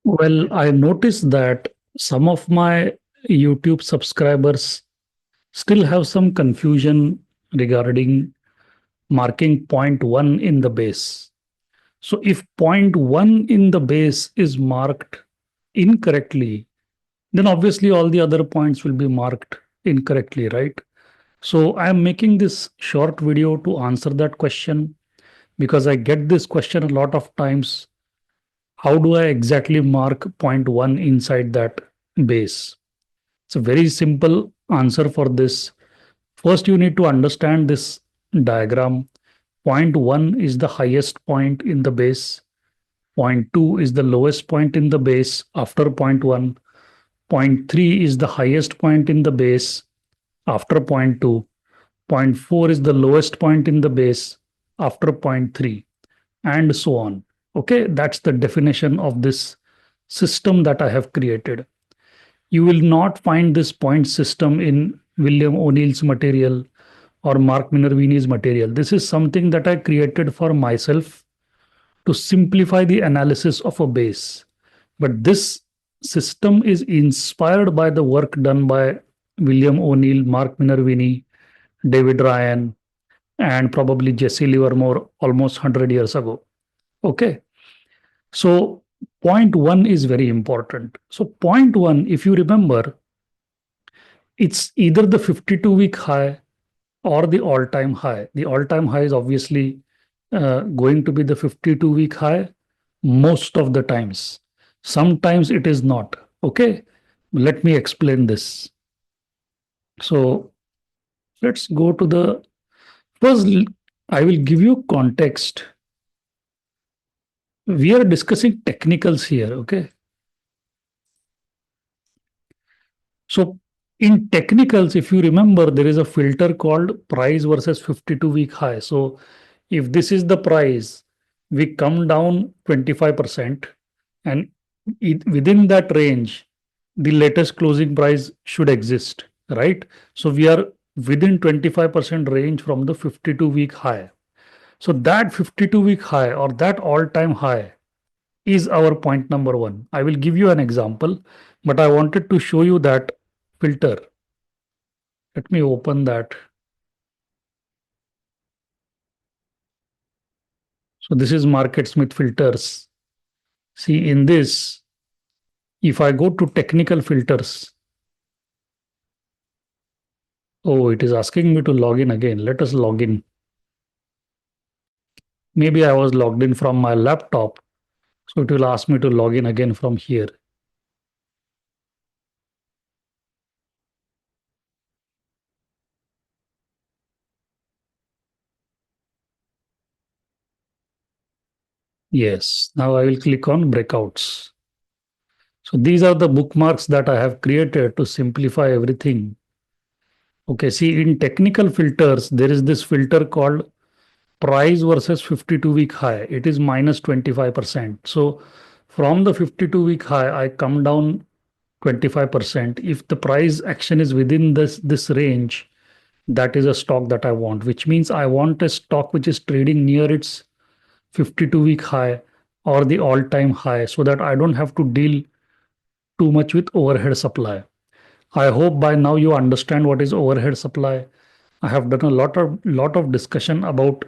Well, I noticed that some of my YouTube subscribers still have some confusion regarding marking point 1 in the base. So if point 1 in the base is marked incorrectly, then obviously all the other points will be marked incorrectly, right? So I am making this short video to answer that question because I get this question a lot of times. How do I exactly mark point 1 inside that base? It's a very simple answer for this. First, you need to understand this diagram. Point 1 is the highest point in the base. Point 2 is the lowest point in the base after point 1. Point 3 is the highest point in the base after point 2. Point 4 is the lowest point in the base after point 3, and so on. Okay, that's the definition of this system that I have created. You will not find this point system in William O'Neill's material or Mark Minervini's material. This is something that I created for myself to simplify the analysis of a base. But this system is inspired by the work done by William O'Neill, Mark Minervini, David Ryan, and probably Jesse Livermore almost 100 years ago. Okay. So, point 1 is very important. So, point 1, if you remember, it's either the 52-week high or the all time high. The all time high is obviously going to be the 52-week high most of the times. Sometimes it is not. Okay. Let me explain this. So, let's go to the first. I will give you context. We are discussing technicals here. Okay. So in technicals, if you remember, there is a filter called price versus 52-week high. So if this is the price, we come down 25%, and within that range, the latest closing price should exist, right? So we are within 25% range from the 52-week high. So that 52-week high or that all-time high is our point number 1. I will give you an example, but I wanted to show you that filter. Let me open that. So this is Market Smith filters. See, in this, if I go to technical filters, oh, it is asking me to log in again. Let us log in. Maybe I was logged in from my laptop, so it will ask me to log in again from here. Yes, now I will click on breakouts. So these are the bookmarks that I have created to simplify everything. Okay, see, in technical filters, there is this filter called price versus 52-week high. It is minus 25%. So from the 52-week high, I come down 25%. If the price action is within this range, that is a stock that I want, which means I want a stock which is trading near its 52-week high or the all-time high, so that I don't have to deal too much with overhead supply. I hope by now you understand what is overhead supply. I have done a lot of discussion about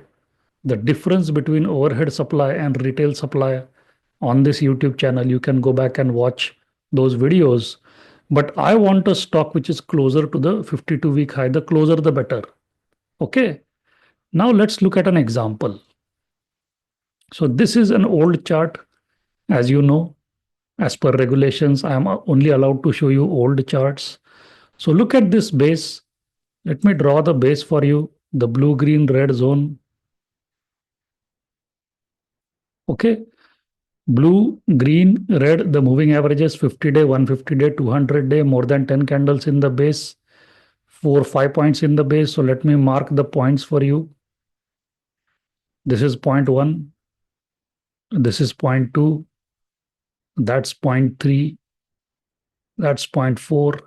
the difference between overhead supply and retail supply on this YouTube channel. You can go back and watch those videos. But I want a stock which is closer to the 52-week high. The closer, the better. Okay. Now let's look at an example. So this is an old chart. As you know, as per regulations, I am only allowed to show you old charts. So look at this base. Let me draw the base for you. The blue, green, red zone. Okay. Blue, green, red, the moving averages 50-day, 150-day, 200-day, more than 10 candles in the base, 4, 5 points in the base. So let me mark the points for you. This is point 1. This is point 2. That's point 3. That's point 4.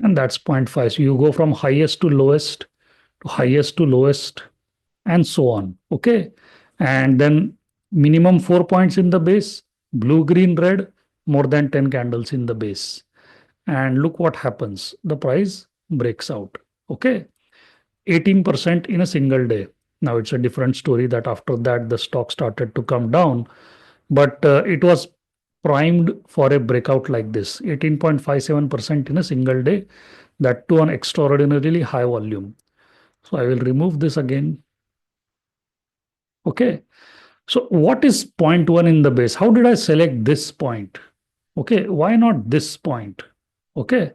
And that's point 5. So you go from highest to lowest to highest to lowest and so on. Okay. And then minimum 4 points in the base, blue, green, red, more than 10 candles in the base. And look what happens. The price breaks out. Okay. 18% in a single day. Now it's a different story that after that the stock started to come down, but it was primed for a breakout like this. 18.57% in a single day, that to an extraordinarily high volume. So I will remove this again. Okay. So what is point one in the base? How did I select this point? Okay. Why not this point? Okay.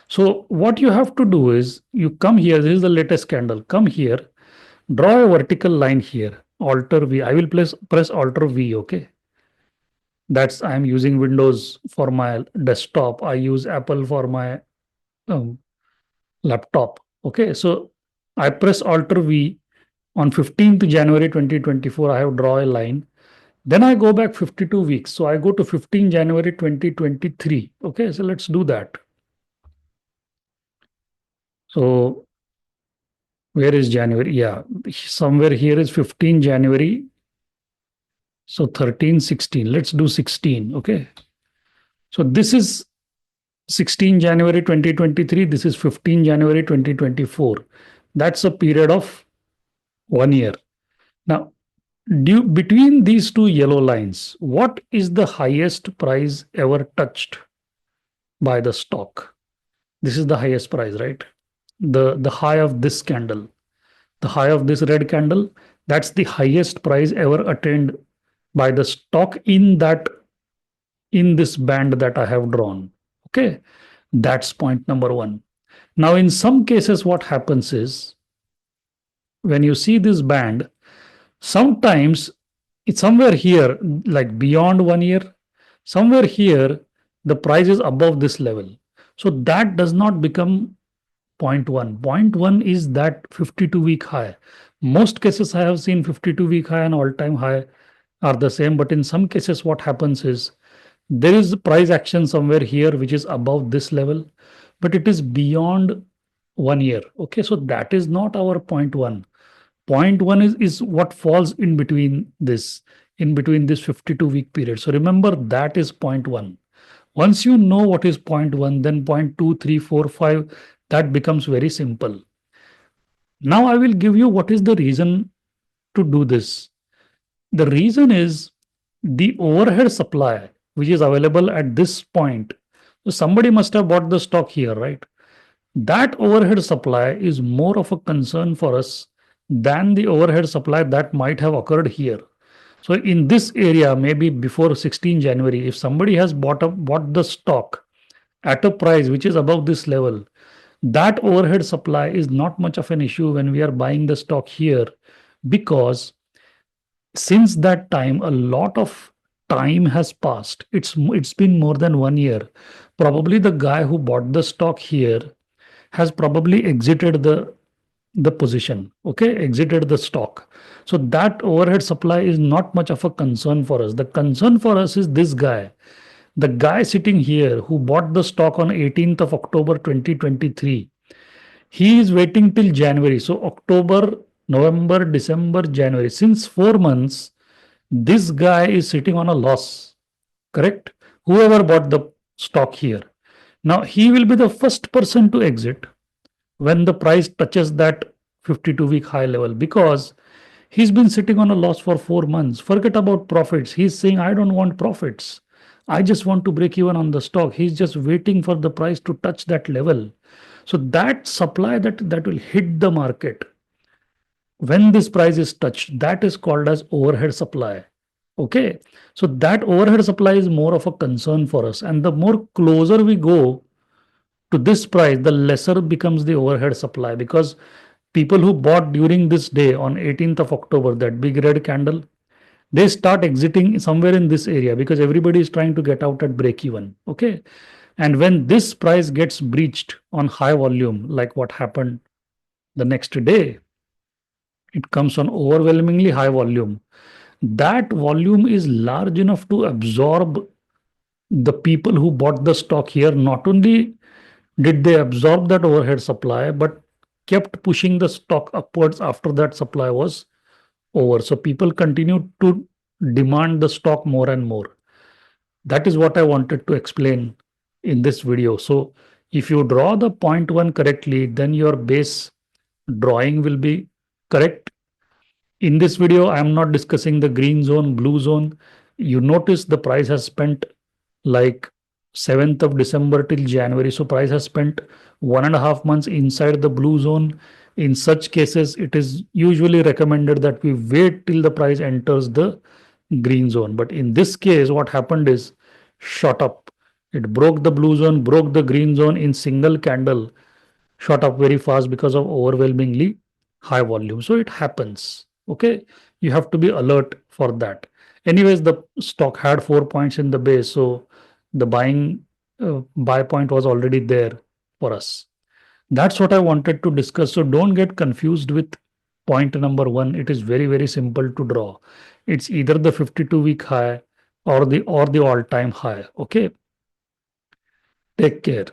So what you have to do is you come here. This is the latest candle. Come here, draw a vertical line here. Alter V. I will press Alter V. Okay. That's I'm using Windows for my desktop. I use Apple for my um, laptop. Okay. So I press Alter V on 15th January 2024. I have draw a line. Then I go back 52 weeks. So I go to 15 January 2023. Okay. So let's do that. So where is January? Yeah, somewhere here is 15 January. So 13, 16. Let's do 16. Okay. So this is 16 January 2023. This is 15 January 2024. That's a period of 1 year. Now, between these two yellow lines, what is the highest price ever touched by the stock? This is the highest price, right? The high of this candle, the high of this red candle, that's the highest price ever attained by the stock in this band that I have drawn. Okay, that's point number one. Now, in some cases, what happens is when you see this band, sometimes it's somewhere here, like beyond 1 year, somewhere here, the price is above this level. So that does not become point one. Point one is that 52-week high. Most cases I have seen 52-week high and all-time high are the same, but in some cases, what happens is there is price action somewhere here which is above this level, but it is beyond 1 year. Okay, so that is not our point one. Point one is what falls in between this 52-week period. So remember that is point one. Once you know what is point one, then point two, three, four, five, that becomes very simple. Now I will give you what is the reason to do this. The reason is the overhead supply, which is available at this point. So somebody must have bought the stock here, right? That overhead supply is more of a concern for us than the overhead supply that might have occurred here. So in this area, maybe before 16 January, if somebody has bought the stock at a price which is above this level, that overhead supply is not much of an issue when we are buying the stock here, because since that time a lot of time has passed. It's been more than 1 year. Probably the guy who bought the stock here has probably exited the position. Okay, exited the stock. So that overhead supply is not much of a concern for us. The concern for us is this guy, the guy sitting here who bought the stock on 18th of October 2023. He is waiting till January. So October, November, December, January. Since 4 months, this guy is sitting on a loss. Correct? Whoever bought the stock here. Now he will be the first person to exit when the price touches that 52-week high level, because he's been sitting on a loss for 4 months. Forget about profits. He's saying, I don't want profits. I just want to break even on the stock. He's just waiting for the price to touch that level. So that supply that will hit the market when this price is touched, that is called as overhead supply. Okay. So that overhead supply is more of a concern for us. And the more closer we go to this price, the lesser becomes the overhead supply, because people who bought during this day on 18th of October, that big red candle, they start exiting somewhere in this area because everybody is trying to get out at break even. Okay. And when this price gets breached on high volume, like what happened the next day, it comes on overwhelmingly high volume. That volume is large enough to absorb the people who bought the stock here. Not only did they absorb that overhead supply, but kept pushing the stock upwards after that supply was over. So people continued to demand the stock more and more. That is what I wanted to explain in this video. So if you draw the point one correctly, then your base drawing will be correct. In this video, I am not discussing the green zone, blue zone. You notice the price has spent like 7th of December till January. So price has spent 1.5 months inside the blue zone. In such cases, it is usually recommended that we wait till the price enters the green zone. But in this case, what happened is shot up. It broke the blue zone, broke the green zone in single candle, shot up very fast because of overwhelmingly high volume. So it happens. Okay. You have to be alert for that. Anyways, the stock had 4 points in the base. So the buy point was already there for us. That's what I wanted to discuss. So don't get confused with point number one. It is very, very simple to draw. It's either the 52-week high or the all-time high. Okay. Take care.